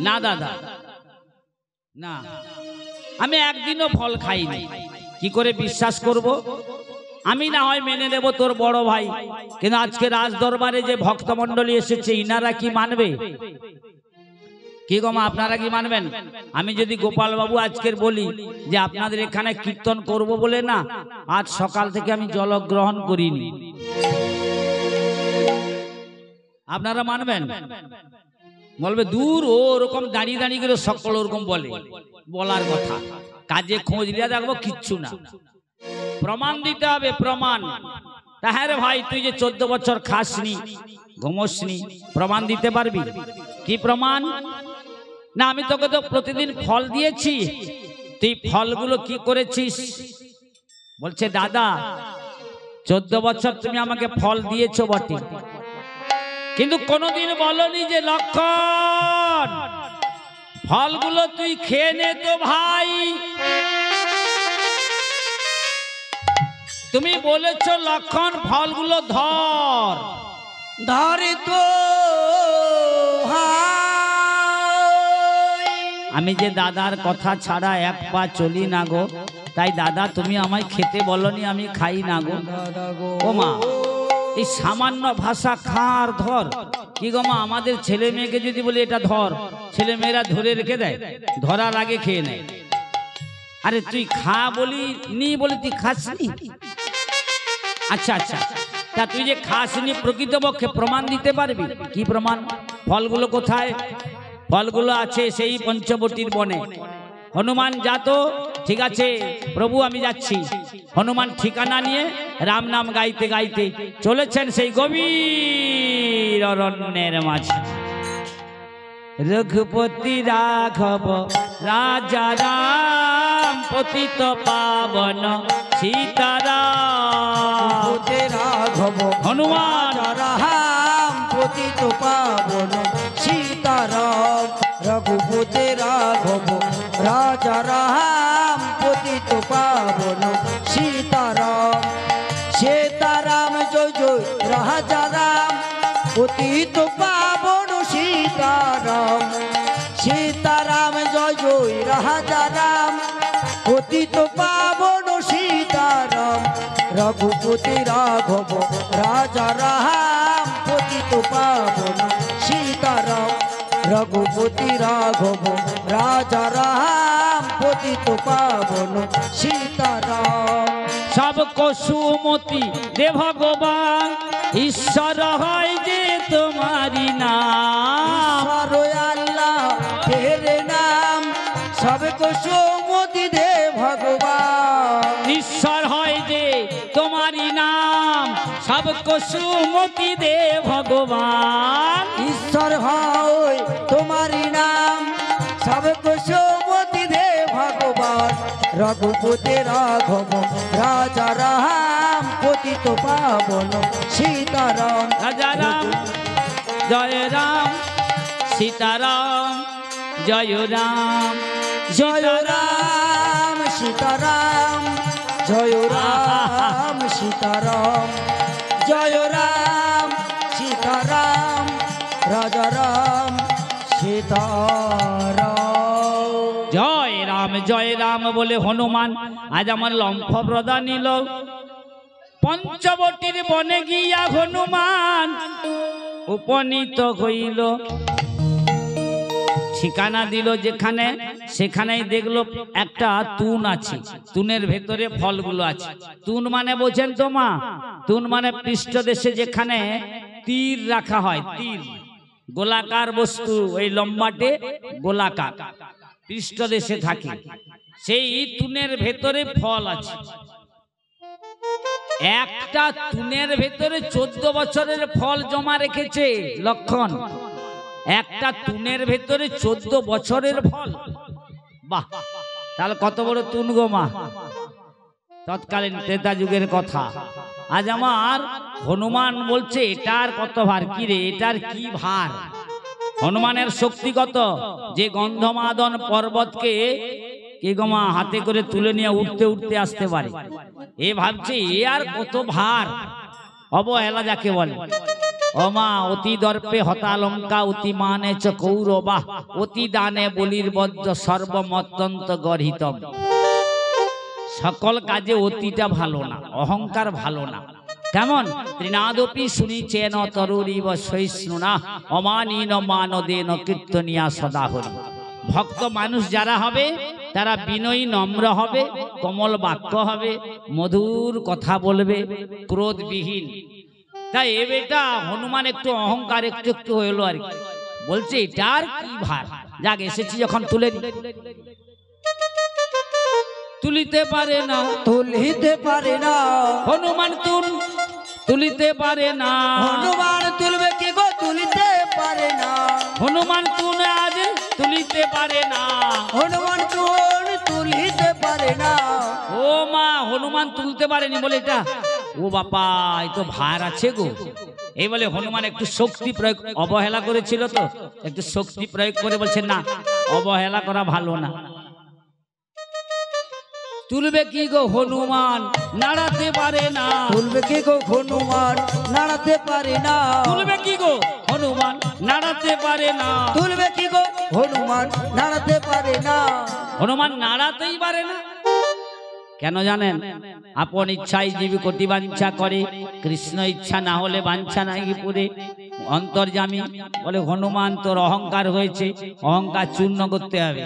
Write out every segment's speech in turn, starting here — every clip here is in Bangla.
না দাদা না, আমি একদিনও ফল খাইনি, কি করে বিশ্বাস করব? আমি না হয় মেনে নেব তোর বড় ভাই, কিন্তু আজকে রাজ দরবারে যে ভক্তমণ্ডলী এসেছে ইনারা কি মানবে? কি গো মা, আপনারা কি মানবেন? আমি যদি গোপাল বাবু আজকের বলি যে আপনাদের এখানে কীর্তন করব বলে না, আজ সকাল থেকে আমি জল গ্রহণ করিনি, আপনারা মানবেন? বলবে দূর, ও ওরকম দাঁড়িয়ে দাঁড়িয়ে করে সকল ওরকম বলে, বলার কথা, কাজে খোঁজ নিয়ে দেখবো কিচ্ছু না। প্রমাণ দিতে হবে, প্রমাণ। হ্যাঁ রে ভাই, তুই যে 14 বছর খাসনি, ঘুমোসনি, প্রমাণ দিতে পারবি? কি প্রমাণ? না আমি তোকে তো প্রতিদিন ফল দিয়েছি, তুই ফলগুলো কি করেছিস? বলছে দাদা 14 বছর তুমি আমাকে ফল দিয়েছো বটে, কিন্তু কোনোদিন বলনি যে লক্ষণ ফলগুলো তুই খেয়ে নে তো ভাই। তুমি বলেছো লক্ষণ ফলগুলো ধর, ধরে তো আমি যে দাদার কথা ছাড়া এক পা চলি না গো, তাই দাদা তুমি আমায় খেতে বলনি, আমি খাই না গো। ও মা, এই সামান্য ভাষা খার ধর, কি গো মা, আমাদের ছেলে মেয়েকে যদি বলি এটা ধর, ছেলে মেয়েরা ধরে রেখে দেয়, ধরার আগে খেয়ে নেয়। আরে তুই খা বলি নি, বলি তুই খাসনি। আচ্ছা আচ্ছা, তা তুই যে খাসনি প্রকৃতপক্ষে প্রমাণ দিতে পারবি? কি প্রমাণ? ফলগুলো কোথায়? ফলগুলো আছে সেই পঞ্চবটির বনে। হনুমান যাত, ঠিক আছে প্রভু আমি যাচ্ছি। হনুমান ঠিকানা নিয়ে রাম নাম গাইতে গাইতে চলেছেন সেই গভীর অরণ্যের মাঝে। রঘুপতি রাঘব রাজা রাম, পতিত পাবন সীতারাম। রাঘব হনুমান রাম, পতিত পাবন সীতারাম। রঘুপতি রাঘব রাজা রাম, পতিত পাবন সীতারাম। সীতারাম জয় জয় রাজা রাম, পতিত পাবন সীতারাম। সীতারাম জয় জয় রাজা রাম, পতিত পাবন সীতারাম। রঘুপতি রাঘব রাজা রাম, পতিত পাবন সীতারাম। রঘুপতি রাঘব রাজা রাম, পতিত পাবন সীতারাম। সবকো সুমতি দে ভগবান, ঈশ্বর হয় যে তোমারি নাম। আল্লাহ তেরে নাম, সবকো সুমতি দে ভগবান। ঈশ্বর হয় যে তোমারি নাম, সবকো সুমতি দে ভগবান। ঈশ্বর হয় তোমারি নাম, সবকো সুমতি দে ভগবান। রঘুপতি রাঘব রাজা রাম, পতিত পাবন সীতারাম। রাজা রাম জয় রাম, সীতারাম জয় রাম। জয় রাম সীতারাম, জয় রাম সীতারাম। জয় রাম সীতারাম, রাজা রাম সীতারাম। জয় রাম বলে হনুমান আজ আমার লম্ফ প্রদান নিল। পঞ্চবটির বনে গিয়া হনুমান উপনীত হইল। ঠিকানা দিল যেখানে, সেখানেই দেখলো একটা তুন আছে, তুনের ভেতরে ফলগুলো আছে। তুন মানে বোঝেন তো মা? তুন মানে পৃষ্ঠদেশে যেখানে তীর রাখা হয়, তীর গোলাকার বস্তু, এই লম্বাটে গোলাকার পৃষ্ঠদেশে থাকে, সেই তুনের ভেতরে ফল আছে। একটা তুনের ভেতরে 14 বছরের ফল জমা রেখেছে লক্ষণ। একটা তুনের ভেতরে 14 বছরের ফল, বাহ, তাহলে কত বড় তুন গো মা। তৎকালীন ত্রেতা যুগের কথা। আজ আমার হনুমান বলছে এটার কত ভার, কি রে এটার কি ভার? হনুমানের শক্তি কত, যে গন্ধমাদন পর্বতকে কি গো মা হাতে করে তুলে নিয়ে উঠতে উঠতে আসতে পারে। এ ভাবছে এ আর কত ভার, অবহেলা যাকে বলে। অমা অতি দর্পে হতালঙ্কা অতি মানে চ কৌরবা অতি দানে বলির বজ্র সর্বমত্যন্ত গর্হিতম। সকল কাজে অতিটা ভালো না, অহংকার ভালো না। কেমন? ত্রিনাদপি শুনিছেন তরুরিব সহিষ্ণুনা অমানীন মানদেন কীর্তনিয়া সদা হরি। ভক্ত মানুষ যারা হবে তারা বিনয়ী নম্র হবে, কোমল বাক্য হবে, মধুর কথা বলবে, ক্রোধবিহীন। তাই এ বেটা হনুমান একটু অহংকার একটু একটু হইলো আর কি। বলছে এটার কি ভার, যাক এসেছি যখন তুলে নি। তুলিতে পারে না, তুলিতে পারে না হনুমান তুলিতে পারে না। হনুমান তুলবে কি গো, তুলিতে পারে না। হনুমান আজ তুলিতে পারে না। হনুমান তুলিতে পারে না। ও মা, হনুমান তুলতে পারেনি বলে এটা, ও বাপা এই তো ভার আছে গো। এই বলে হনুমান একটু শক্তি প্রয়োগ, অবহেলা করেছিল তো, একটু শক্তি প্রয়োগ করে বলছে না, অবহেলা করা ভালো না। তুলবে কি গো হনুমান নাড়াতে পারে না। তুলবে কি গো হনুমান নাড়াতে পারে না। তুলবে কি গো হনুমান নাড়াতে পারে না। তুলবে কি গো হনুমান নাড়াতে পারে না। হনুমান নাড়াতেই পারে না। কেন জানেন? আপন ইচ্ছায় জীব কোটি বাঞ্ছা করে, কৃষ্ণ ইচ্ছা না হলে বাঞ্ছা নাই পুরে। অন্তর্যামী বলে হনুমান তোর অহংকার হয়েছে, অহংকার চূর্ণ করতে হবে।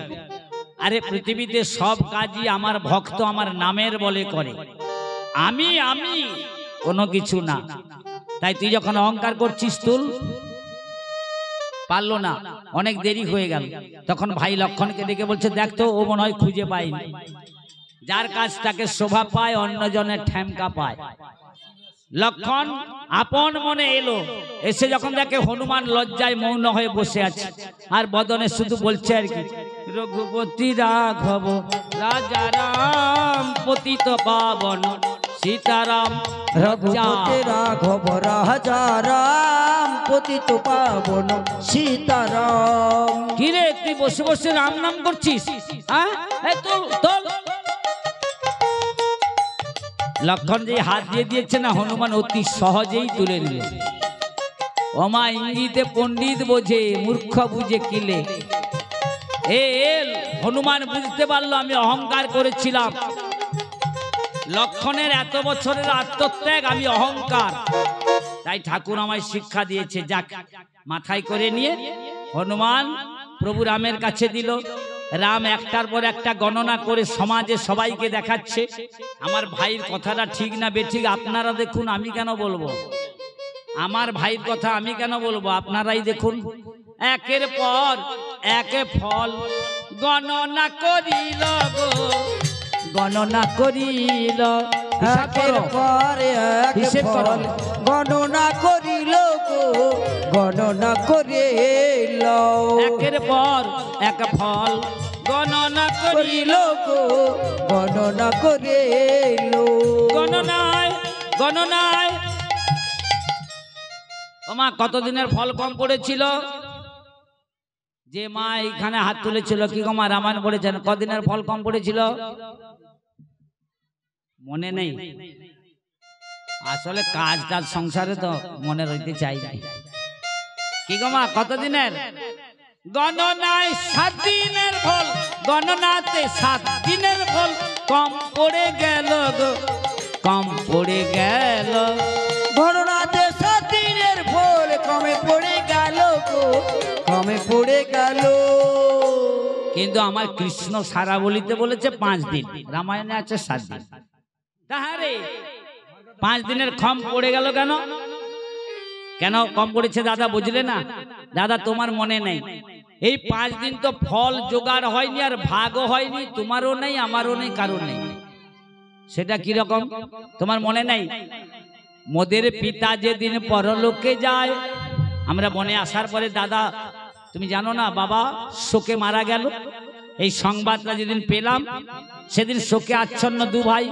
আরে পৃথিবীতে সব কাজই আমার ভক্ত আমার নামের বলে করে, আমি কোনো কিছু না। তাই তুই যখন অহংকার করছিস তুল, পারলো না, অনেক দেরি হয়ে গেল। তখন ভাই লক্ষণকে ডেকে বলছে দেখ তো, ও মনে হয় খুঁজে পায়নি। যার কাজ তাকে শোভা পায়, অন্যজনের ঠ্যামকা পায়। লক্ষণ আপন মনে এলো, এসে যখন দেখে হনুমান লজ্জায় মৌন হয়ে বসে আছে, আর বদনে শুধু বলছে আর কি, রঘুপতি রাঘব রাজা রাম পতিত পাবন সীতারাম। রঘুপতি রাঘব রাজা রাম পতিত পাবন সীতারাম। কিরে তুই বসে বসে রাম নাম করছিস? হ্যাঁ, তোল। লক্ষণ যে হাত দিয়ে দিয়েছে না, হনুমান অতি সহজেই তুলে নিল। ওমা ইঙ্গিতে পণ্ডিত বোঝে, মূর্খ বুঝে কিলে। হনুমান বুঝতে পারলো আমি অহংকার করেছিলাম। লক্ষণের এত বছরের আত্মত্যাগ, আমি অহংকার। তাই ঠাকুর আমায় শিক্ষা দিয়েছে, যাক মাথায় করে নিয়ে হনুমান প্রভু রামের কাছে দিল। রাম একটার পর একটা গণনা করে সমাজে সবাইকে দেখাচ্ছে আমার ভাইয়ের কথাটা ঠিক না বেঠিক আপনারা দেখুন, আমি কেন বলবো? আমার ভাইয়ের কথা আমি কেন বলবো? আপনারাই দেখুন। একের পর একে ফল গণনা করিল গো, গণনা করিল। একের পর এক ফল গণনা করিল গো, গণনা করিল। একের পর এক ফল গণনা করিল গো, গণনা করিল। গণনায় ওমা কতদিনের ফল কম পড়েছিল? যে মা এখানে হাত তুলেছিল, কি গো মা রামায়ণ পড়েছেন, কদিনের ফল কম পড়েছিল? মনে নেই, আসলে কাজ সংসারে তো মনে রইতে চাই। কি গো মা কতদিনের? গণনায় 7 দিনের ফল, গণনাতে 7 দিনের ফল কম পড়ে গেল গো, কম পড়ে গেল। গণনাতে 7 দিনের ফল কমে পড়ে গেল গো, কমে পড়ে গেল। কিন্তু আমার কৃষ্ণ সারা বলিতে বলেছে 5 দিন, রামায়ণে আছে 7 দিন। তাহারে 5 দিনের কম পড়ে গেল কেন? কেন কম পড়েছে দাদা বুঝলে না? দাদা তোমার মনে নেই, এই 5 দিন তো ফল জোগাড় হয়নি, আর ভাগও হয়নি, তোমারও নেই, আমারও নেই, কারো নেই। সেটা কি রকম তোমার মনে নেই? মোদের পিতা যেদিন পরলোকে যায়, আমরা বনে আসার পরে দাদা তুমি জানো না বাবা শোকে মারা গেল, এই সংবাদটা যেদিন পেলাম সেদিন শোকে আচ্ছন্ন 2 ভাই,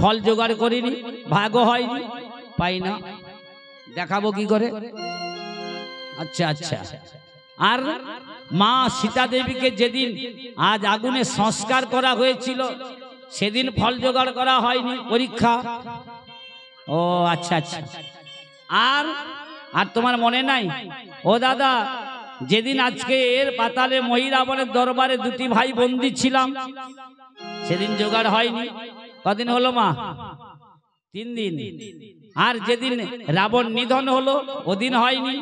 ফল জোগাড় করিনি, ভাগও হয়নি, পাই না, দেখাবো কি করে? আচ্ছা আচ্ছা। আর মা সীতা দেবীকে যেদিন আজ আগুনে সংস্কার করা হয়েছিল সেদিন ফল জোগাড় করা হয়নি, পরীক্ষা। ও আচ্ছা আচ্ছা। আর আর তোমার মনে নাই ও দাদা, যেদিন আজকে এর পাতালে মহিরাবণের দরবারে দুটি ভাই বন্দী ছিলাম, সেদিন জোগাড় হয়নি। কদিন হলো মা? 3 দিন। আর যেদিন রাবণ নিধন হলো ওদিন হয়নি।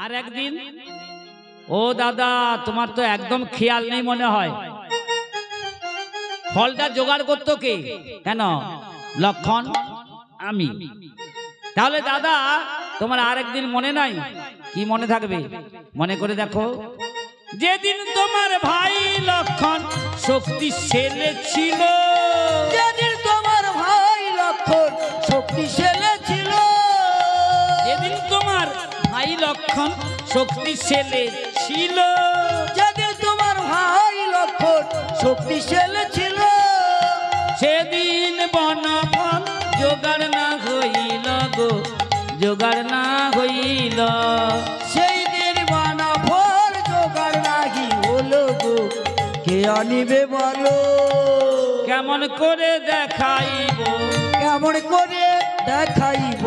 আর একদিন, ও দাদা তোমার তো একদম খেয়াল নেই মনে হয়। ফলটা জোগাড় করতো কে? কেন? লক্ষণ, আমি। তাহলে দাদা তোমার আর একদিন মনে নাই? কি মনে থাকবে? মনে করে দেখো, যেদিন তোমার ভাই লক্ষণ শক্তিশালী ছিল, যেদিন তোমার ভাই লক্ষণ শক্তিশালী ছিল, যেদিন তোমার ভাই লক্ষণ শক্তিশালী ছিল, যেদিন তোমার ভাই লক্ষণ শক্তিশালী ছিল, সেদিন বনফল জোগাড় না হইল গো, জোগাড় না হইল। সেই দিন বানা ফল জোগাড় নাহি হলো গো, কে আনিবে বলো? কেমন করে দেখাইব, কেমন করে দেখাইব?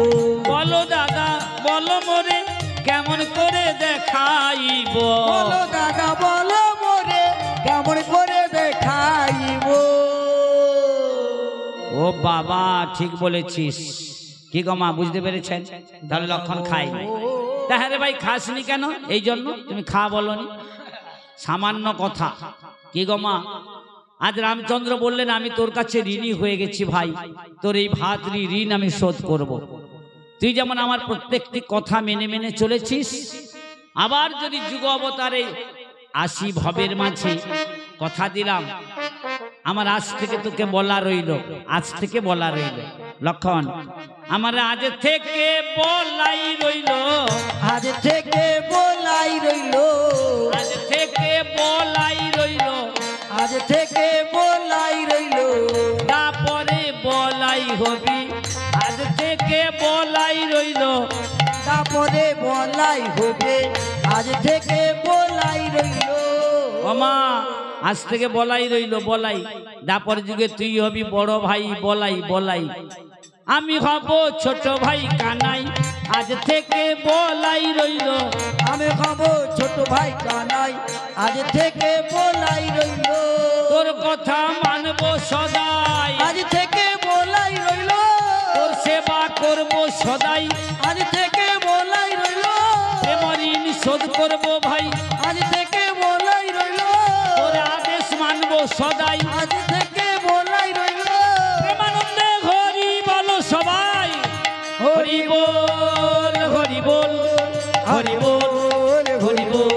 বলো দাদা বলো মোরে, কেমন করে দেখাইব? বলো দাদা বলো মোরে, কেমন করে দেখাইব? ও বাবা ঠিক বলেছিস। কি গো মা, বুঝতে পেরেছেন? তাহলে লক্ষণ খাই। হ্যাঁ রে ভাই, খাসনি কেন? এই জন্য তুমি খা বলনি, সামান্য কথা। কি গো মা, আজ রামচন্দ্র বললেন আমি তোর কাছে ঋণী হয়ে গেছি ভাই, তোর এই ভাতৃ ঋণ আমি শোধ করব। তুই যেমন আমার প্রত্যেকটি কথা মেনে মেনে চলেছিস, আবার যদি যুগ অবতারে আসি ভবের মাঝে, কথা দিলাম আমার আজ থেকে তোকে বলা রইল, আজ থেকে বলা রইল লক্ষণ, আমার আজ থেকে বলাই রইল, আজ থেকে বলাই রইল, আজ থেকে বলাই রইল, আজ থেকে বলাই রইল, তারপরে বলাই হবি, আজ থেকে বলাই রইল, তারপরে বলাই হবে, আজ থেকে বলাই রইল। ওমা আজ থেকে বলাই রইল, বলাই। তারপর যুগে তুই হবি বড় ভাই, বলাই বলাই। আমি হব ছোট ভাই কানাই, আজ থেকে বলাই রইল, আমি হব ছোট ভাই কানাই, আজ থেকে বলাই রইল, তোর কথা মানব সদাই, আজ থেকে বলাই রইল, তোর সেবা করব সদাই, আজ থেকে বলাই রইল, প্রেম ঋণ শোধ করব ভাই, আজ থেকে বলাই রইল, তোর আদেশ মানব সদাই, আজ থেকে বলাই রইল। প্রেমানন্দে হরি বলো সবাই, হরি বল হরি বল হরি বল হরি বল।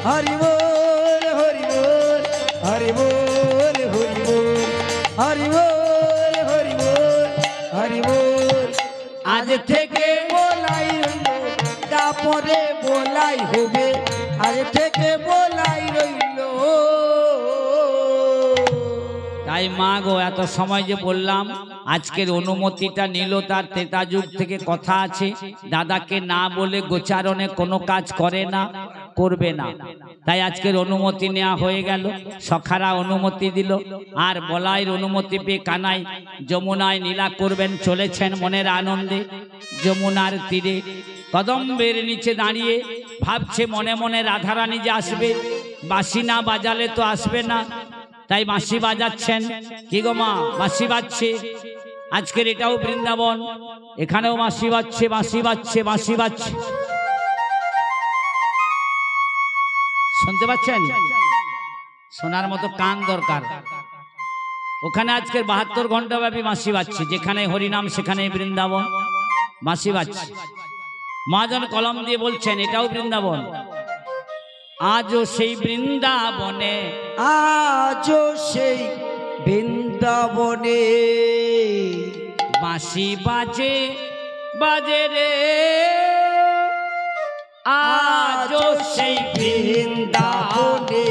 হরি বল হরি বল হরি বল হরি বল হরি বল হরি বল হরি বল। আজ থেকে বলাই রইল, তারপরে বলাই হবে, আজ থেকে বলাই রইল। তাই মা গো, এত সময় যে বললাম, আজকের অনুমতিটা নিল, তার ত্রেতা যুগ থেকে কথা আছে, দাদাকে না বলে গোচারণে কোনো কাজ করে না, করবে না। তাই আজকের অনুমতি নেওয়া হয়ে গেল, সখারা অনুমতি দিল, আর বলাইয়ের অনুমতি পেয়ে কানাই যমুনায় নীলা করবেন চলেছেন মনের আনন্দে। যমুনার তীরে কদম্বের নিচে দাঁড়িয়ে ভাবছে মনে মনে রাধারানী যে আসবে, বাঁশি না বাজালে তো আসবে না, তাই বাঁশি বাজাচ্ছেন। কি গো মা, বাঁশি বাজছে। আজকের এটাও বৃন্দাবন, এখানেও বাঁশি বাজছে, বাঁশি বাজছে, বাঁশি বাজছে। শুনতে পাচ্ছেন? শোনার মতো কান দরকার। ওখানে আজকের 72 ঘন্টা ব্যাপী বাঁশি বাজছে, যেখানে হরিনাম সেখানে বৃন্দাবন, বাঁশি বাজছে। মহাজন কলম দিয়ে বলছেন এটাও বৃন্দাবন। আজও সেই বৃন্দাবনে, আজও সেই বৃন্দাবনে বাঁশি বাজে বাজে রে, আজও সেই বৃন্দাবনে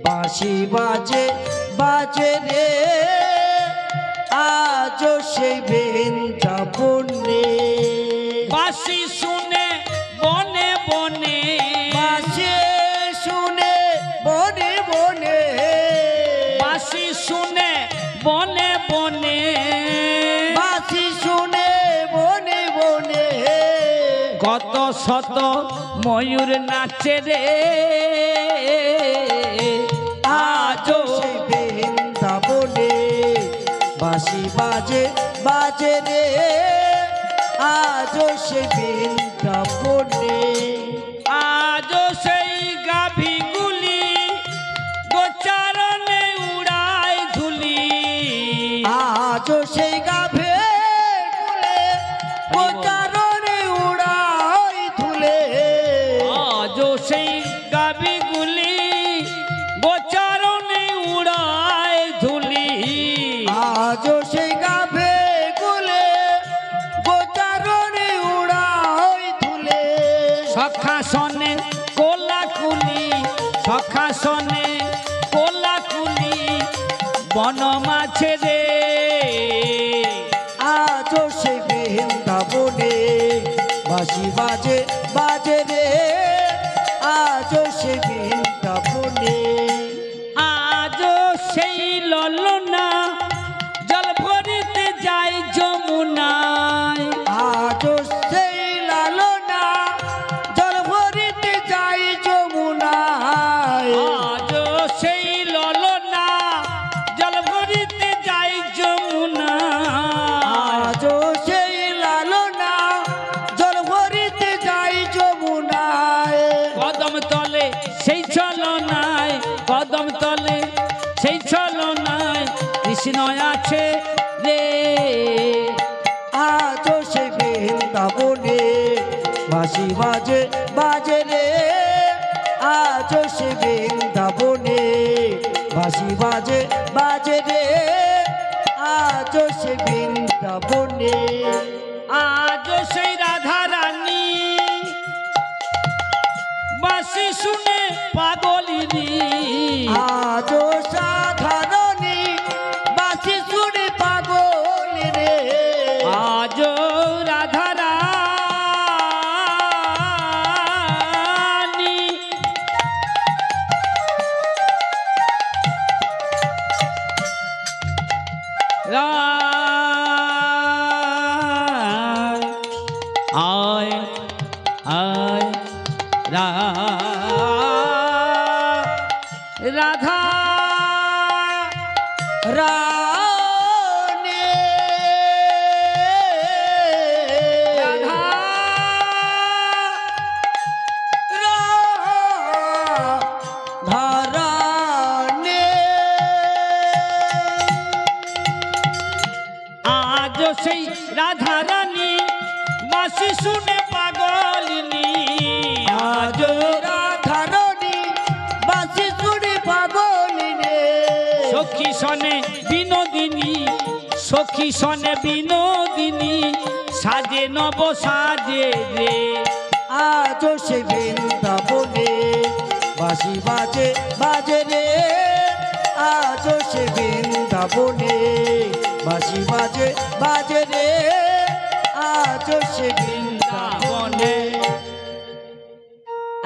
বাঁশি বাজে বাজে রে, আজও সেই বৃন্দাবনে বাঁশি শুনে বনে বনে, বাঁশি শুনে বনে বনে, বাঁশি শুনে বনে বনে, বাঁশি শুনে বনে বনে, শত ময়ূর নাচে রে আজও সেই বৃন্দাবনে বাঁশি বাজে বাজে রে আজও সেই বৃন্দাবনে আজও সেই গাভীগুলি গোচারণে উড়ায় ধুলি আজও সেই গাভে গোচারণে উড়াই ধুলে আজও সেই গাভীগুলি গোচারণে উড়ায় ধুলি আজও সেই গাভে গুলে গোচারণে উড়াই ধুলে সখাসনে কোলাকুলি সখাসনে কোলাকুলি বন মাছে রে আজও সেই বৃন্দাবনে বাঁশি বাজে বাজে রে আজও সেই বৃন্দাবনে আজও সেই ললনা জল ভরিতে যায় যমুনায় আজও সেই লালনা জল ভরিতে যাই যমুনায় আজও সেই ললনা জল ভরিতে যায় যমুনায় আজও সেই লালনা জল ভরিতে যাই যমুনায় কদম তলে সেই ছলনায় কদম তলে সেই ছলনায় কৃষ্ণ আছে রে আজও সেই বৃন্দাবনে বাঁশি বাজে বাজে রে আজও সেই বৃন্দাবনে বাঁশি বাজে বাজে রে আজও সেই বৃন্দাবনে আজও সেই রাধা রানী বাঁশি শুনে পাগলিনী আজও সাধারণী বাঁশি শুনে পাগল রে আজও রাধা রানী আয় আয় রাধা রানী রাধা ধরণী আজ সেই রাধা রানী বাঁশি শুনে পাগলিনী আজ রাধারণী বাঁশি শুনে পাগল রে সখী সনে বিনোদিনী সখী সনে বিনোদিনী সাজে নব সাজে রে আজও সে বৃন্দাবনে বাঁশি বাজে বাজে রে আজও সে বৃন্দাবনে বাঁশি বাজে বাজে রে আজও সে বৃন্দাবনে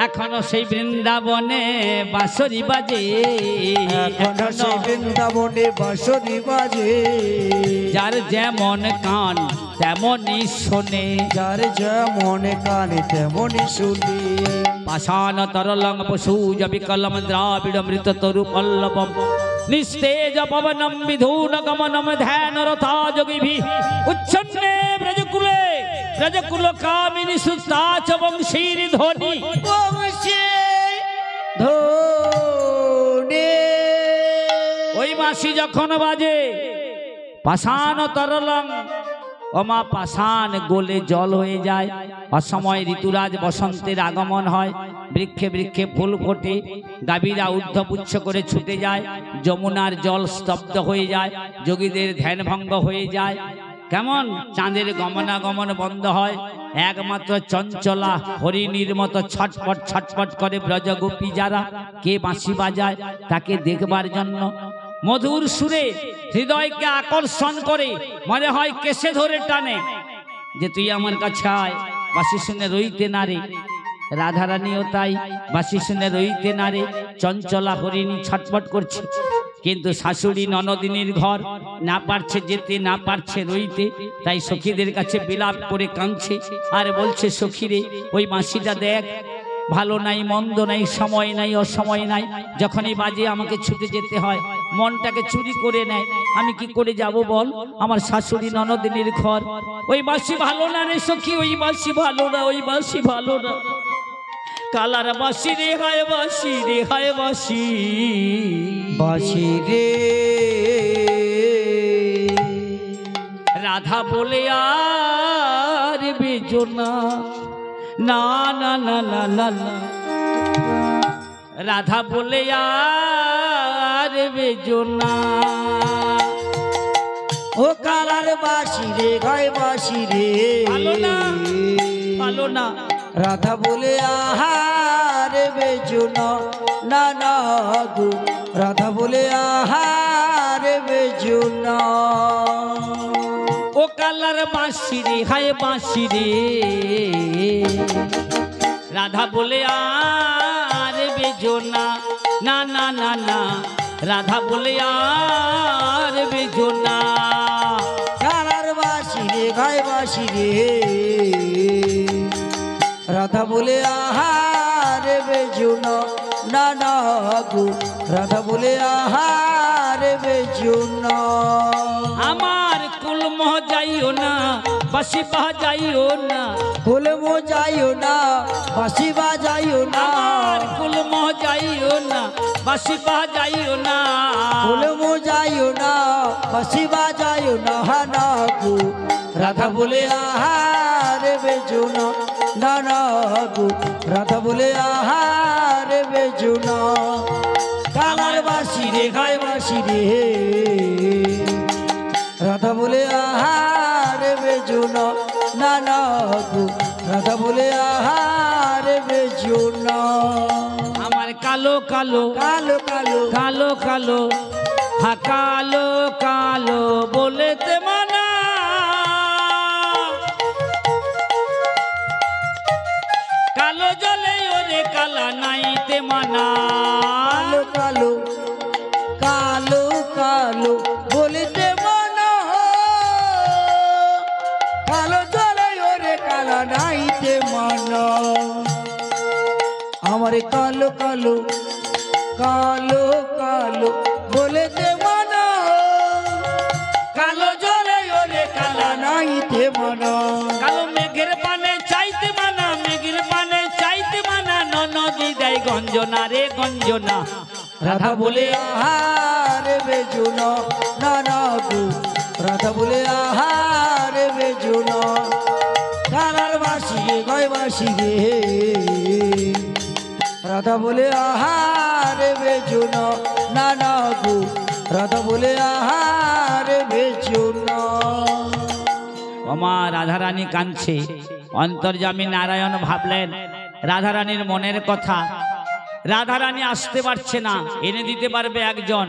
এখনো সেই বৃন্দাবনে বাঁশরি বাজে এখনো সেই বৃন্দাবনে বাঁশরি বাজে যার যেমন কান তেমনই শোনে যার যেমন কানে তেমনই শুনি পাষাণ তরলং পশুজ বিকলম দ্রাবিড় মৃত তরু পল্লবম নিস্তেজ পবনম বিধূন গমনম ধ্যান রথা যোগীভি উচ্ছন্নে ব্রজকুল কামিনী সুস্তাচ বংশীর ধ্বনি বংশী ধনে ওই বাঁশি যখন বাজে পাষাণ তরলং ওমা পাষাণ গোলে জল হয়ে যায় অসময় ঋতুরাজ বসন্তের আগমন হয় বৃক্ষে বৃক্ষে ফুল ফোটে গাভীরা ঊর্ধ্বপুচ্ছ করে ছুটে যায় যমুনার জল স্তব্ধ হয়ে যায় যোগীদের ধ্যান ভঙ্গ হয়ে যায় কেমন চাঁদের গমনাগমন বন্ধ হয় একমাত্র চঞ্চলা হরিণীর মতো ছটপট ছটপট করে ব্রজগোপী যারা কে বাঁশি বাজায় তাকে দেখবার জন্য মধুর সুরে হৃদয়কে আকর্ষণ করে মনে হয় কেসে ধরে টানে যে তুই আমার কাছে আয় বাঁশি শুনে রইতে না রে রাধারানীও তাই বাঁশি শুনে রইতে না রে চঞ্চলা হরিণী ছটপট করছে কিন্তু শাশুড়ি ননদিনীর ঘর, না পারছে যেতে, না পারছে রইতে, তাই সখীদের কাছে বিলাপ করে কাঁদছে আর বলছে, সখীরে ওই মাসিটা দেখ, ভালো নাই মন্দ নাই, সময় নাই অসময় নাই, যখনই বাজে আমাকে ছুটে যেতে হয়, মনটাকে চুরি করে নেয়, আমি কি করে যাব বল? আমার শাশুড়ি ননদিনীর ঘর, ওই বাসি ভালো না রে সখী, ওই বাসি ভালো না, ওই বাসি ভালো না। কালার বাসি রে হায় বাসি রে হায় বাসি, বাসি রে রাধা বলে আর বেজো না, না না না না না না, রাধা বলে আর বেজো না। ও কালার বাসি রে গায় বাসি রে, ভালো না ভালো না, রাধা বলে আহার বেজো না, না না গো, রাধা বলে আহার বেজো না। ও কালার বাঁশি রে হায় বাঁশি রে, রাধা বলে আর বেজো না, না না না না, রাধা বলে আর বেজো না। কালার বাসি রে গায় বাসি রে, রাধা বলে আহার বেজো না, না না গো, রাধা বলে আহার বেজো না। আমার কুল মোহ যাইও না, বাঁশি বাজাইও না, কুল মোহ যাইও না, বাঁশি বাজাইও না, আমার কুল মোহ যাইও না, বাঁশি বাজাইও না, কুল মোহ যাইও না, বাঁশি বাজাইও না, না গো, রাধা বলে আহার বেজো না, না না গো, রাধা বলে আহার বেজো না। কালার বাসি রে গায় বাসি রে, রাধা বলে আহার বেজো না, না না গো, রাধা বলে আহার বেজো না। আমার কালো কালো কালো কালো কালো কালো, হা কালো কালো বলেতে মানা, কালো জলে ওরে কালা নাইতে মানা, কালো কালো কালো কালো বলিতে মনো, কালো জলে ওরে কালা নাইতে মনো। আমার কালো কালো কালো কালো বলিতে মনো, কালো জলে ওরে কালা নাইতে মনো। কালো মেঘের পানে চাইতে মানা, মেঘের পানে চাইতে মানা, ননদি দেয় গঞ্জনা রে গঞ্জনা, রাধা বলে আহার বেজো না, না না গো, রাধা বলে আহার বেজো না। কালার বাসি রে গয় বাসি রে, রাধা বলে আহার বেজো না, না না গো, রাধা বলে আহার বেজো না। আমার রাধারানী কাঁদছে, অন্তর্যামী নারায়ণ ভাবলেন রাধারানীর মনের কথা, রাধারানী আসতে পারছে না, এনে দিতে পারবে একজন,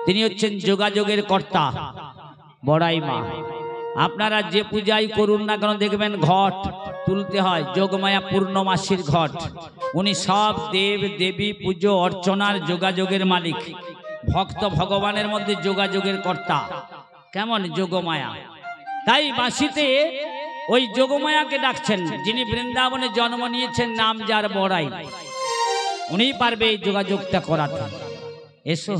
তিনি হচ্ছেন যোগাযোগের কর্তা বড়াই মা। আপনারা যে পূজাই করুন না কেন দেখবেন ঘট তুলতে হয়, যোগমায়া পূর্ণমাসীর ঘট, উনি সব দেব দেবী পুজো অর্চনার যোগাযোগের মালিক, ভক্ত ভগবানের মধ্যে যোগাযোগের কর্তা, কেমন যোগমায়া। তাই বাঁশিতে ওই যোগমায়াকে ডাকছেন, যিনি বৃন্দাবনে জন্ম নিয়েছেন, নাম যার বড়াই, উনি পারবে এই যোগাযোগটা করাতে। এসো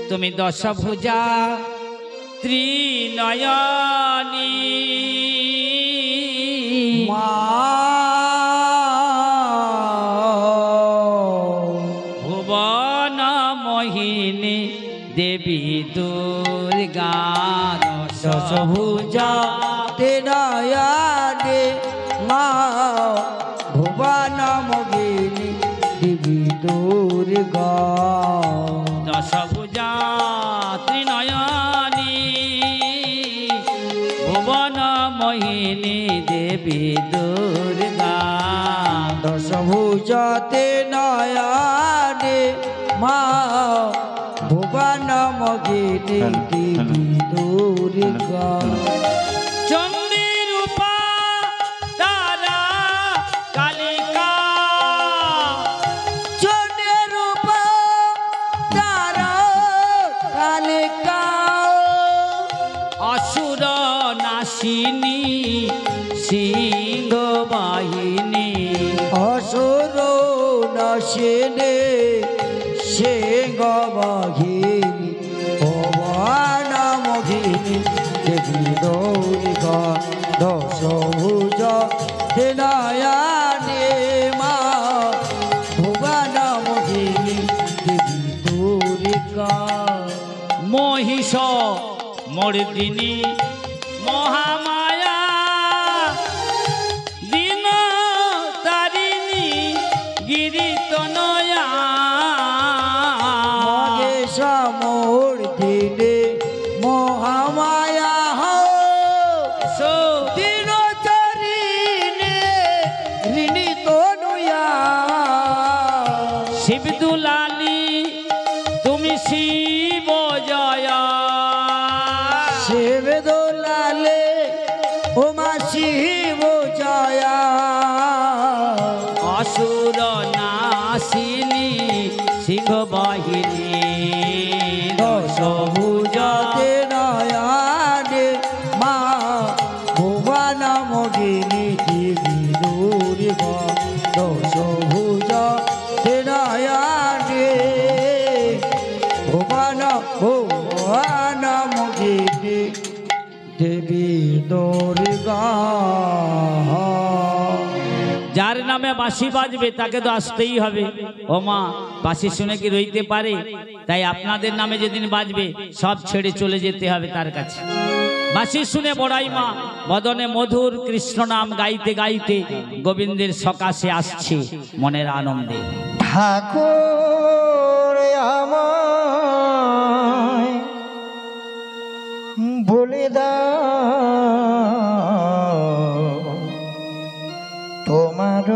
তুমি দশভুজা ত্রিনয়নী, মা ভুবন মোহিনী দেবী দুর্গা, দশভুজা তেনায়ানে, মা ভুবন মোহিনী দেবী দুর্গা। দশভুজা ত্রিনয়নী ভুবন মোহিনী দেবী দুর্গা, দশভুজা তেনায়ানে, মা ভুবন মোহিনী দেবী দুর্গা। চণ্ডী রূপা তারা কালিকা, চণ্ডী রূপা তারা সেনে সিংহ বাঘিনী ভবানমোহিনী দেবী গৌরিকা দশভুজ নয়নে মা ভুবনমোহিনী দেবী গৌরিকা মহিষ মর্দিনী মহামায়া দিন তারিণী গিরিতনয়া মহেশা মূর্তিনে মহামায়া সো দিন তারিণে ঋণী তনুয়া শিব দুলালী তুমি শিব জয়া শিব দোলালে ওমা শিব জয়া অসুর নাশিনী সিংহ বাহিনী দশভুজ দশভুজতে নয়নে মা ভুবনমোহিনী দেবী দুর্গা দশভুজতে নয়নে ভুবনমোহিনী দেবী দুর্গা যার নামে বাঁশি বাজবে তাকে তো আসতেই হবে। ও মা, বাঁশি শুনে কি রইতে পারে? তাই আপনাদের নামে যেদিন বাজবে সব ছেড়ে চলে যেতে হবে তার কাছে। বাঁশি শুনে বড়াই মা বদনে মধুর কৃষ্ণ নাম গাইতে গাইতে গোবিন্দের সকাশে আসছে মনের আনন্দে। ঠাকুর আমায় বলে দাও তোমার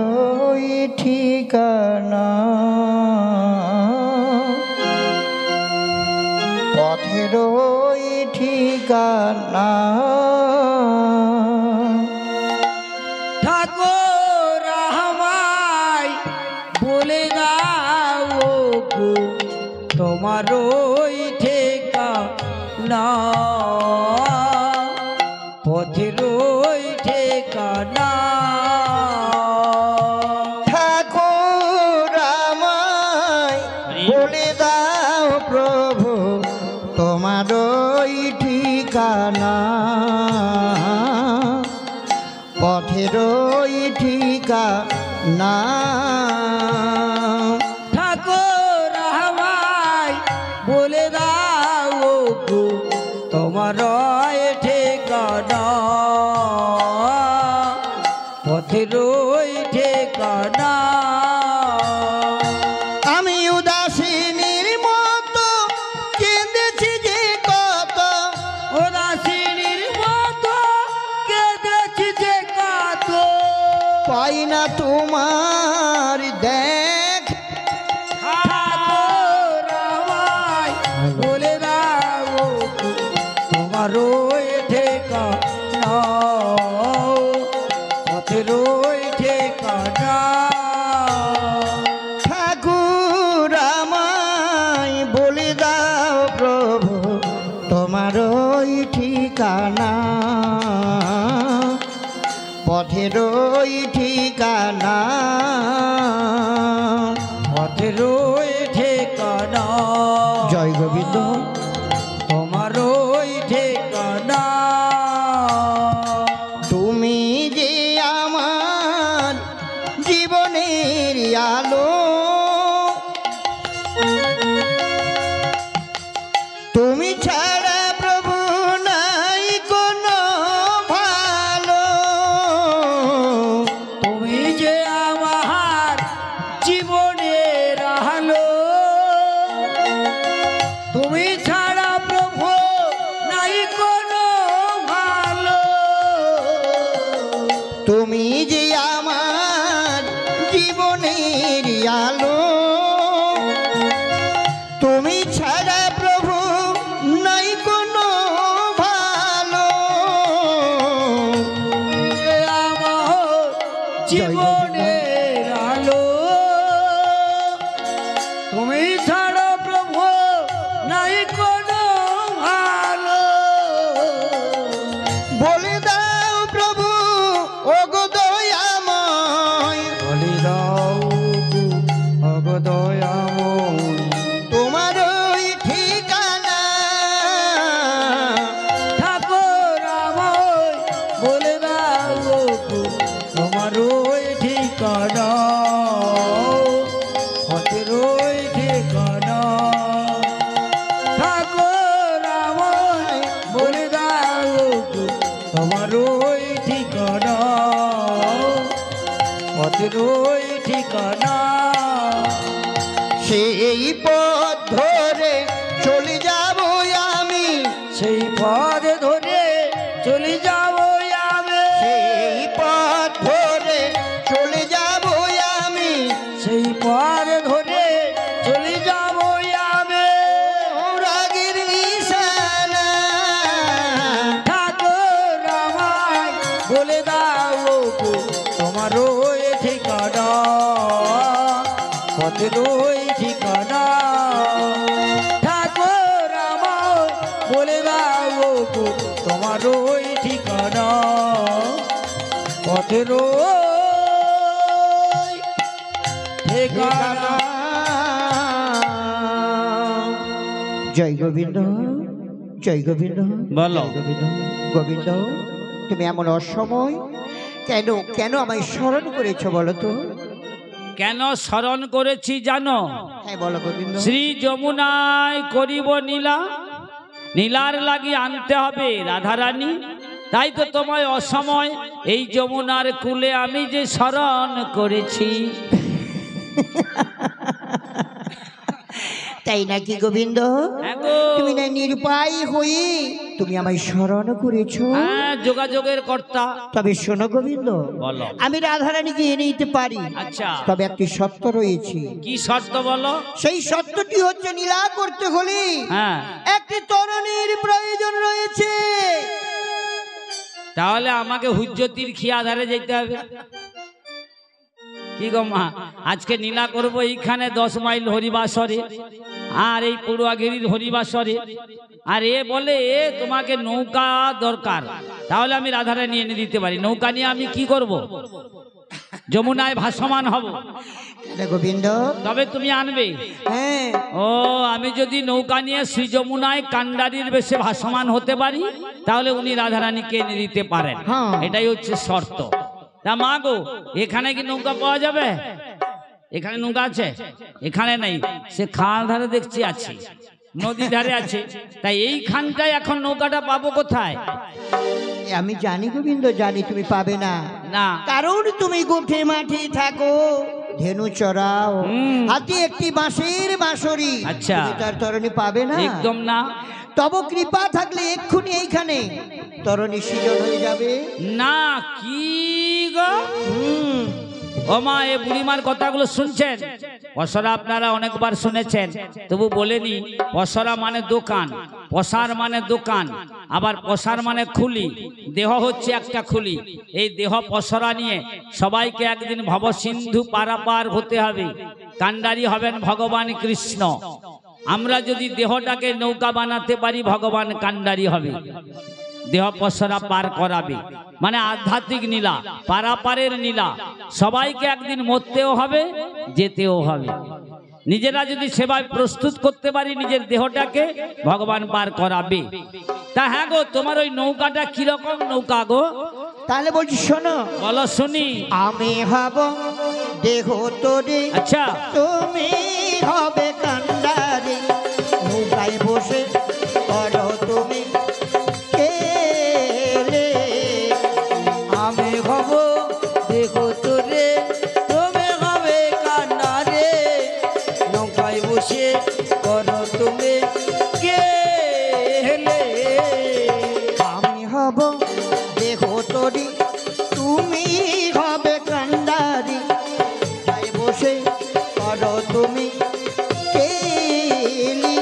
ওই ঠিকানা, পথের ওই ঠিকানা। ঠাকুর আমায় বলে দাও গো তোমার ওই ঠিকানা, পথের ওই ঠিকানা। ঠাকুর আমায় বলে দাও প্রভু তোমার ওই ঠিকানা, পথের ওই ঠিকানা। ঠাকুর আমায় বলে দাও গো তোমার ওই ঠিকানা, পথের ওই ঠিকানা। আমি উদাসীনীর মতো কেঁদেছি যে কত, উদাসীনীর মতো কেঁদেছি যে কত, পাই না তোমার দেখ। ঠাকুর আমায় বলে দাও গো তোমার ওই ঠিকানা, পথের ওই ঠিকানা। ঠাকুর আমায় বলে দাও প্রভু তোমার ওই ঠিকানা, পথের ওই ঠিকানা। পথের ওই ঠিকানা। জয় গোবিন্দ। তোমার ওই ঠিকানা। তুমি যে আমার জীবনের আলো, তুমি ছাড়া প্রভু নাই কোনো ভালো। তুমি যে আমার জীবনের আলো, তুমি ছাড়া প্রভু নাই কোনো ভালো। তুমি যে আমার জীবনের আলো, তুমি ছাড়া প্রভু নাই কোনো ভালো। যে আমার জীবনের আলো, তুমি ছাড়া প্রভু নাই কোনো ভালো। বলে দাও প্রভু ওগো দয়াময়, বলে দাও গো সেই পথ ধরে চলে যাব আমি, সেই পথ ধরে চলে যাব আমি, সেই পথ ধরে চলে যাব আমি, সেই পথ ধরে চলে যাব আমি। রাগের নিশানা ঠাকুর আমায় বলে দাও গো তোমার ওই ঠিকানা, পথের ওই ঠিকানা। ঠাকুর আমায় বলে দাও গো তোমার ওই ঠিকানা, পথের ওই ঠিকানা। জয় গোবিন্দ, জয় গোবিন্দ। বলো। জয় গোবিন্দ। গোবিন্দ, তুমি এমন অসময় কেন কেন আমায় স্মরণ করেছো বলো তো? কেন স্মরণ করেছি জানো? হ্যাঁ বলো গোবিন্দ। শ্রী যমুনায় করিব নীলা, নীলার লাগি আনতে হবে রাধারানী। তাই তো তোমায় অসময় এই যমুনার কূলে আমি যে স্মরণ করেছি। তাই নাকি গোবিন্দ? হ্যাঁ গো। তুমি না নিরুপায় হয়ে তুমি আমায় স্মরণ করেছো। হ্যাঁ, যোগাযোগের কর্তা। তবে শোনো গোবিন্দ, বলো। আমি রাধারানীকে এনে নিতে পারি, আচ্ছা, তবে একটি শর্ত রয়েছে। কি শর্ত বলো? সেই শর্তটি হচ্ছে নীলা করতে হলে হ্যাঁ, একটি তরুণীর প্রয়োজন রয়েছে। তাহলে আমাকে হুজ্জতির খিয়াধারে যেতে হবে। কি গো মা, আজকে নীলা করবো এইখানে 10 মাইল হরিবাসরে, আর এই পড়ুয়াগিরির হরিবাসরে। আর এ বলে তোমাকে নৌকা দরকার, তাহলে আমি রাধারানী এনে দিতে পারি। নৌকা নিয়ে আমি কি করব? যমুনায় ভাসমান হব। গোবিন্দ, তবে তুমি আনবে। হ্যাঁ ও, আমি যদি নৌকা নিয়ে শ্রী যমুনায় কান্ডারির বেশে ভাসমান হতে পারি, তাহলে উনি রাধারানীকে এনে দিতে পারেন। হ্যাঁ। এটাই হচ্ছে শর্ত। তা মা গো, এখানে কি নৌকা পাওয়া যাবে? এখানে নৌকা আছে? এখানে নেই, সে খাল ধারে দেখছি আছে, নদী ধারে আছে। তাই এইখানটায় এখন নৌকাটা পাবো কোথায়? আমি জানি গোবিন্দ, জানি তুমি পাবে না, না, কারণ তুমি গোঠে মাঠে থাকো, ধেনু চড়াও, হুম। হাতে একটি বাঁশের বাঁশরি। আচ্ছা। তুমি তার তরণী পাবে না। একদম না। তব কৃপা থাকলে এক্ষুনি এইখানে তরণী সৃজন হয়ে যাবে। না, কি গো? ও মা, এ বুড়িমার কথাগুলো শুনছেন? পসরা আপনারা অনেকবার শুনেছেন, তবু বলেনি। পসরা মানে দোকান, পসার মানে দোকান, আবার পসার মানে খুলি। দেহ হচ্ছে একটা খুলি। এই দেহ পসরা নিয়ে সবাইকে একদিন ভবসিন্ধু পারাপার হতে হবে। কান্ডারি হবেন ভগবান কৃষ্ণ। আমরা যদি দেহটাকে নৌকা বানাতে পারি, ভগবান কান্ডারি হবে, দেহ পসরা পার করাবে। মানে আধ্যাত্মিক নীলা, পারাপারের নীলা। সবাইকে একদিন মরতেও হবে, যেতেও হবে। নিজেরা যদি সেবায় প্রস্তুত করতে পারি নিজের দেহটাকে, ভগবান পার করাবে। তা হ্যাঁ গো, তোমার ওই নৌকাটা কিরকম নৌকা গো? তাহলে বলছি শোনো, বলো শুনি। আমি হব দেহ তোরে, আচ্ছা, তুমি হবে কান্ডারি, নৌকায় বসে করো তুমি কেলে। আমি হব দেখো তোরে, তুমি হবে কান্নারে, নৌকায় বসে করো তুমি গেলে। আমি হব দেহ তোরি, তুমি হবে কান্ডারি, নৌকায় বসে করো তুমি কেলি।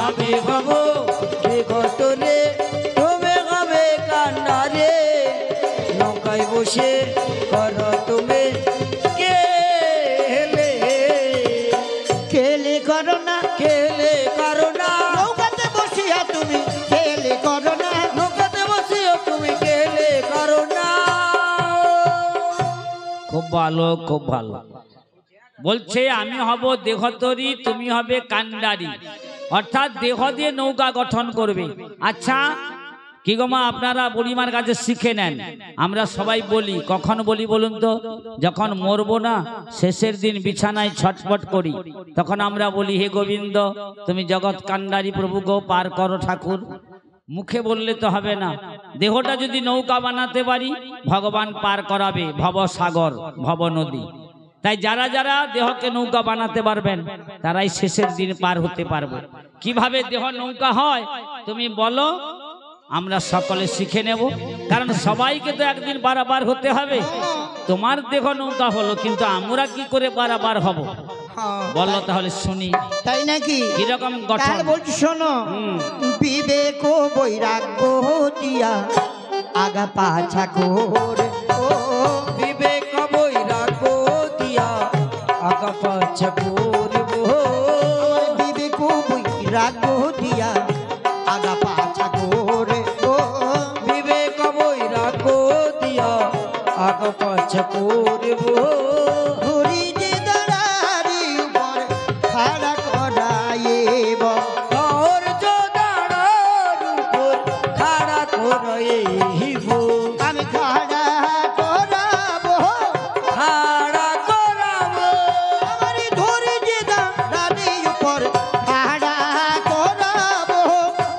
আমি হব দেখো তোরে, তুমি হবে কান্নারে, নৌকায় বসে করো তুমি গেলে। কেলে করো না, কেলে কারো না, নৌকাতে বসিয়া তুমি কেলে করো না। নৌকাতে বসিও তুমি গেলে কারো না। খুব ভালো, খুব ভালো। বলছে আমি হব দেহতরি, তুমি হবে কান্ডারি, অর্থাৎ দেহ দিয়ে নৌকা গঠন করবে। আচ্ছা কি গো মা, আপনারা বুড়িমার কাছে শিখে নেন। আমরা সবাই বলি, কখন বলি বলুন তো? যখন মরবো না, শেষের দিন বিছানায় ছটফট করি, তখন আমরা বলি, হে গোবিন্দ, তুমি জগৎ কান্ডারি প্রভু গো, পার করো ঠাকুর। মুখে বললে তো হবে না, দেহটা যদি নৌকা বানাতে পারি, ভগবান পার করাবে ভবসাগর, ভব নদী। তাই যারা যারা দেহকে নৌকা বানাতে পারবেন তারাই শেষের দিন পার হতে পারবে। কিভাবে দেহ নৌকা হয় তুমি বলো, আমরা সকলে শিখে নেব, কারণ সবাইকে তো একদিন পারাপার হতে হবে। তোমার দেহ নৌকা হলো, কিন্তু আমরা কি করে পারাপার হব বলো তাহলে শুনি। তাই নাকি? কিরকম গঠন বলছি শোনো। বিবেক ও বৈরাগ্য দিয়া আগা পাছা করে, ও বিবেক বৈরাগ্য দিয়া আগা পাছা করব, বিবেক ও বৈরাগ্য দিয়া আগা পাছা করে, ও বিবেক বৈরাগ্য দিয়া আগা পাছা করব, ধরি যে দাঁড়ারি উপর খাড়া করাইব, ধৈর্য দাঁড়ার উপর খাড়া করাইব, আমি খাড়া করাবো, খাড়া করাবো, আমারই ধরি যে দাঁড়ারি উপর খাড়া করাবো,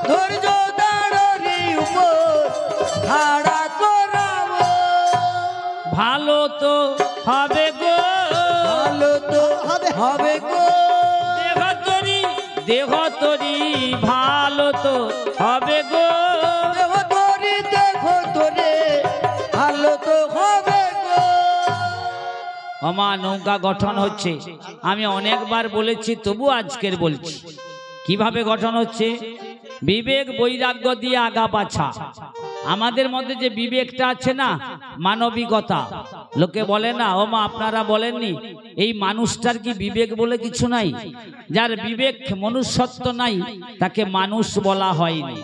ধৈর্য দাঁড়ার উপর খাড়া করাবো, ভালো তো হবে গো, ভালো তো হবে গো, দেহ তরি ভালো তো হবে গো। দেহ তোরে দেখো তোরে ভালো তো হবে গো। আমার নৌকা গঠন হচ্ছে, আমি অনেকবার বলেছি তবু আজকের বলছি। কিভাবে গঠন হচ্ছে? বিবেক বৈরাগ্য দিয়ে আগা পাছা। আমাদের মধ্যে যে বিবেকটা আছে না, মানবিকতা, লোকে বলে না, ও মা আপনারা বলেননি এই মানুষটার কি বিবেক বলে কিছু নাই? যার বিবেক মনুষ্যত্ব নাই তাকে মানুষ বলা হয়নি।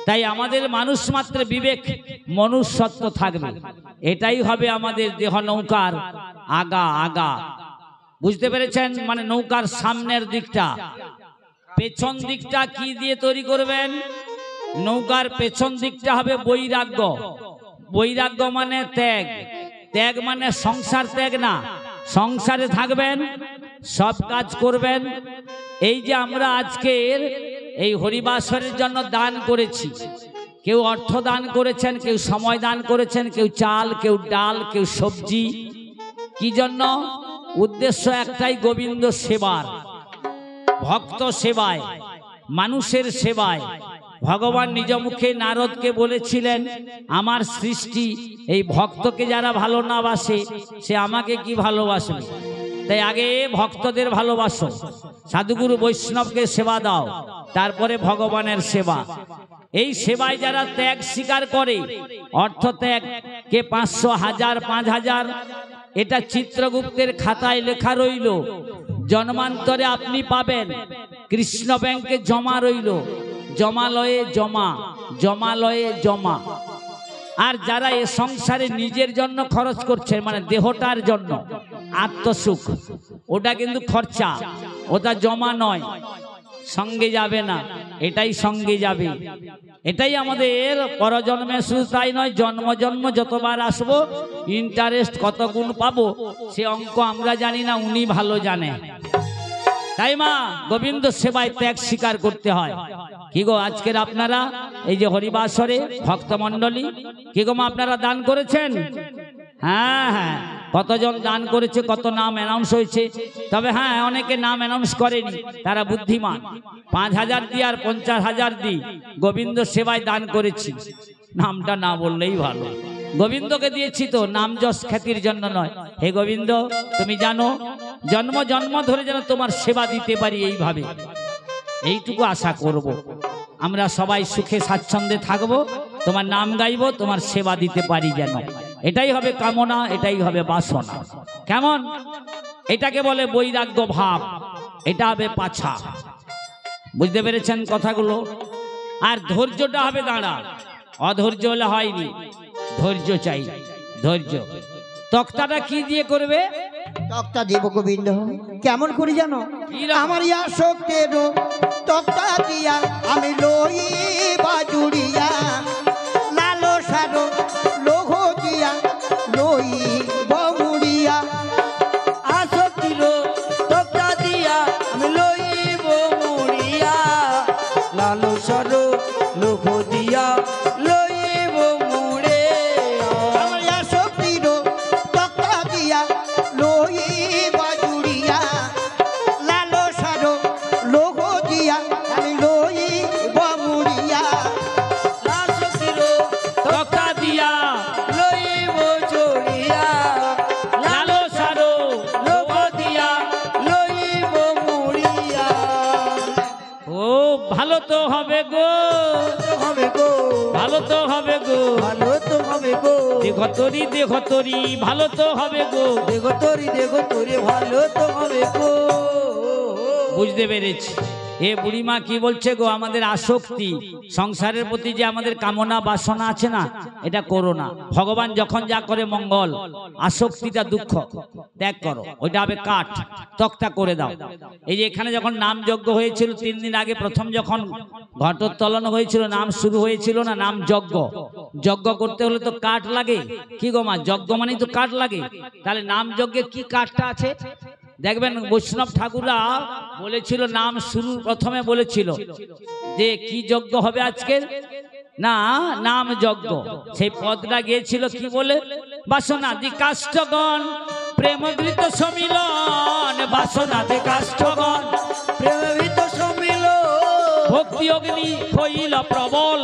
তাই আমাদের মানুষ মাত্র বিবেক মনুষ্যত্ব থাকবে, এটাই হবে আমাদের দেহ নৌকার আগা আগা। বুঝতে পেরেছেন? মানে নৌকার সামনের দিকটা, পেছন দিকটা কি দিয়ে তৈরি করবেন? নৌকার পেছন দিকটা হবে বৈরাগ্য। বৈরাগ্য মানে ত্যাগ। ত্যাগ মানে সংসার ত্যাগ না, সংসারে থাকবেন, সব কাজ করবেন। এই যে আমরা আজকের এই হরিবাসরের জন্য দান করেছি, কেউ অর্থ দান করেছেন, কেউ সময় দান করেছেন, কেউ চাল, কেউ ডাল, কেউ সবজি। কি জন্য? উদ্দেশ্য একটাই, গোবিন্দ সেবার, ভক্ত সেবায়, মানুষের সেবায়। ভগবান নিজ মুখে নারদকে বলেছিলেন, আমার সৃষ্টি এই ভক্তকে যারা ভালো না বাসে সে আমাকে কি ভালোবাসবে? তাই আগে ভক্তদের ভালোবাসো, সাধুগুরু বৈষ্ণবকে সেবা দাও, তারপরে ভগবানের সেবা। এই সেবায় যারা ত্যাগ স্বীকার করে, অর্থ ত্যাগ, কে 500, 1000, 5000, এটা চিত্রগুপ্তের খাতায় লেখা রইল, জন্মান্তরে আপনি পাবেন। কৃষ্ণ ব্যাংকে জমা রইল, জমালয়ে জমা, জমালয়ে জমা। আর যারা এ সংসারে নিজের জন্য খরচ করছেন, মানে দেহটার জন্য, আত্মসুখ, ওটা কিন্তু খরচা, ওটা জমা নয়, সঙ্গে যাবে না, এটাই সঙ্গে যাবে। এটাই আমাদের পরজন্মে, শুধু তাই নয়, জন্ম জন্ম যতবার আসবো ইন্টারেস্ট কত গুণ পাবো সে অঙ্ক আমরা জানি না, উনি ভালো জানে। তাই মা গোবিন্দ সেবায় ত্যাগ স্বীকার করতে হয়। কি গো আজকের আপনারা এই যে হরিবাসরে ভক্তমণ্ডলী, কি গো মা আপনারা দান করেছেন? হ্যাঁ হ্যাঁ, কতজন দান করেছে, কত নাম অ্যানাউন্স হয়েছে। তবে হ্যাঁ, অনেকে নাম অ্যানাউন্স করেনি, তারা বুদ্ধিমান। 5000 দিই আর 50,000 দিই, গোবিন্দ সেবায় দান করেছি, নামটা না বললেই ভালো। গোবিন্দকে দিয়েছি তো, নাম যশ খ্যাতির জন্য নয়। হে গোবিন্দ, তুমি জানো জন্ম জন্ম ধরে যেন তোমার সেবা দিতে পারি, এইভাবে, এইটুকু আশা করব। আমরা সবাই সুখে স্বাচ্ছন্দ্যে থাকবো, তোমার নাম গাইব, তোমার সেবা দিতে পারি যেন, এটাই হবে কামনা, এটাই হবে বাসনা। কেমন? এটাকে বলে বৈরাগ্য ভাব, এটা হবে পাছা। বুঝতে পেরেছেন কথাগুলো? আর ধৈর্যটা হবে দাঁড়া, অধৈর্য হলে হয়নি, ধৈর্য চাই, ধৈর্য। তক্তাটা কি দিয়ে করবে? তক্তা দেব গোবিন্দ। কেমন করে জানো? আমার ইয়া শক্তির তক্তা দিয়া আমি লই বাজুড়িয়া, লালো সারো লোহ দিয়া লই বমুড়িয়া, আসক্তির তক্তা দিয়া আমি লইব মুড়িয়া, লালো সারো লোক দিয়া লইব মুড়ে। আমার ইয়া শক্তির তক্তা দিয়া লই ভালো তো হবে গো, হবে গো, ভালো তো হবে গো, ভালো তো হবে গো, দেখো তরি ভালো তো হবে গো। দেখো তোরে ভালো তো হবে গো। বুঝতে পেরেছি। এ বুড়িমা কি বলছে গো, আমাদের আসক্তি সংসারের প্রতি যে আমাদের কামনা বাসনা আছে না, এটা করো না। ভগবান যখন যা করে মঙ্গল, আসক্তিটা দুঃখ ত্যাগ করো, ওইটা হবে কাঠ, তক্তা করে দাও। এই যে এখানে যখন নাম যজ্ঞ হয়েছিল 3 দিন আগে, প্রথম যখন ঘটোত্তোলন হয়েছিল, নাম শুরু হয়েছিল না, নাম যজ্ঞ। যজ্ঞ করতে হলে তো কাঠ লাগে, কি গো মা, যজ্ঞ মানেই তো কাঠ লাগে। তাহলে নাম যজ্ঞে কি কাঠটা আছে দেখবেন। বৈষ্ণব ঠাকুররা বলেছিল, নাম শুরু প্রথমে বলেছিল যে কি যজ্ঞ হবে আজকে, না নাম যজ্ঞ। সেই পদটা গিয়েছিল কি বলে, বাসনাদি কাষ্ঠগণ প্রেমঘৃত সমিলন, বাসনাদি কাষ্ঠগণ প্রেমিত সমিল, ভক্তি অগ্নি হইল প্রবল,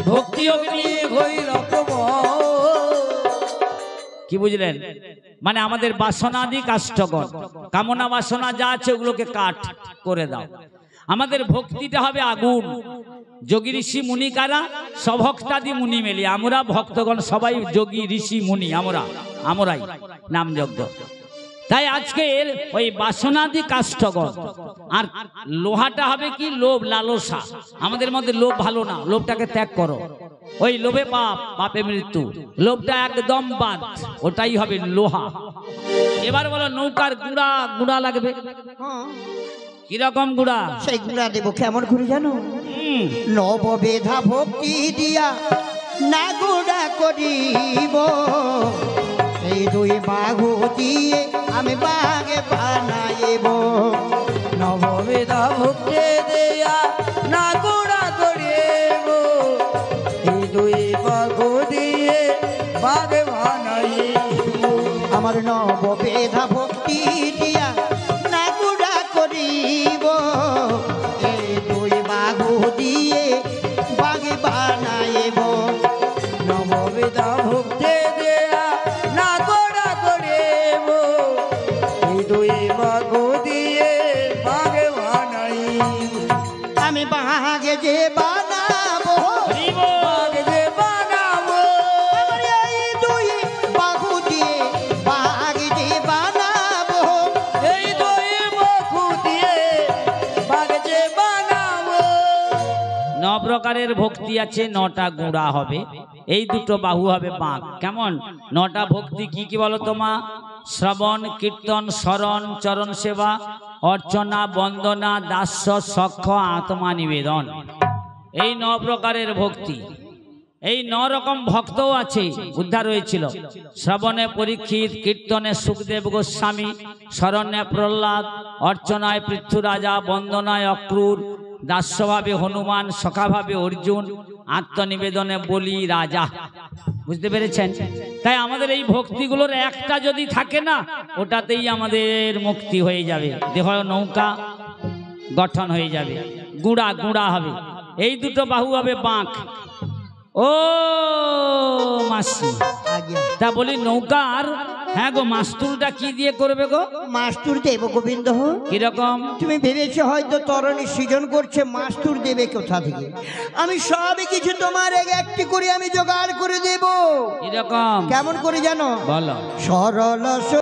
ভক্তি অগ্নি হইল প্রবল। কি বুঝলেন, মানে আমাদের বাসনাদি কাষ্ঠগণ, কামনা বাসনা যা আছে ওগুলোকে কাঠ করে দাও। আমাদের ভক্তিটা হবে আগুন। যোগী ঋষি মুনি কারা, সভক্তাদি মুনি মেলি, আমরা ভক্তগণ সবাই যোগী ঋষি মুনি, আমরাই নাম যজ্ঞ। তাই আজকের ওই বাসনাদি কাষ্ঠগণ। আর লোহাটা হবে কি, লোভ লালসা। আমাদের মধ্যে লোভ ভালো না, লোভটাকে ত্যাগ করো। ওই লোভে পাপ, পাপে মৃত্যু, লোভটা একদম বাদ, ওটাই হবে লোহা। এবার বলো নৌকার গুড়া লাগবে, কিরকম গুড়া? সেই গুড়া দেবো কেমন করে জানো, নববেধা ভক্তি দিয়া না গুড়া করিব, এই 2 বাহু দিয়ে আমি বাগে বানাইব। নববেদা ভক্তি দেয়া না গোড়া করিব, এই 2 বাহু দিয়ে বাগে বানাইব। আমার নববেধা ভক্তি দিয়া না গুড়া করিব, এই 2 বাহু দিয়ে বাগে বানাইব। নববেদা ভক্তি দেয়া না গোড়া করিব, এই 2 বাহু দিয়ে বাগে বানাইব। আমি বাগে যে বানাবো, বাগে যে বানাবো, আমার এই 2 বাহু দিয়ে বাগে যে বানাবো, এই 2 বাহু দিয়ে বাগে যে বানাবো। 9 প্রকারের ভক্তি আছে, 9টা গুড়া হবে, এই 2টো বাহু হবে বাঁক। কেমন 9টা ভক্তি কি কি বলো তোমা? শ্রবণ কীর্তন শরণ চরণ সেবা অর্চনা বন্দনা দাস্য সখ্য আত্মা নিবেদন, এই 9 প্রকারের ভক্তি। এই 9 রকম ভক্তও আছে, উদ্ধার হয়েছিল। শ্রবণে পরীক্ষিত, কীর্তনে সুখদেব গোস্বামী, শরণ্যে প্রহ্লাদ, অর্চনায় পৃথ্বীরাজা, বন্দনায় অক্রূর, দাস্যভাবে হনুমান, সখাভাবে অর্জুন, আত্মনিবেদনে বলি রাজা। বুঝতে পেরেছেন? তাই আমাদের এই ভক্তিগুলোর একটা যদি থাকে না, ওটাতেই আমাদের মুক্তি হয়ে যাবে, দেহ নৌকা গঠন হয়ে যাবে, গুড়া হবে। এই 2টো বাহু হবে বাঁক। ও মাসি, তা বলি নৌকার, হ্যাঁ গো, মাস্তুলটা কি দিয়ে করবে গো? মাস্তুর দেব গোবিন্দ। কিরকম? তুমি ভেবেছো হয়তো তরণী সৃজন করছে, মাস্তুর দেবে কোথা থেকে? আমি সবই কিছু তোমার একটি করে আমি জোগাড় করে দেব। কিরকম? কেমন করে জানো? বলো। সরল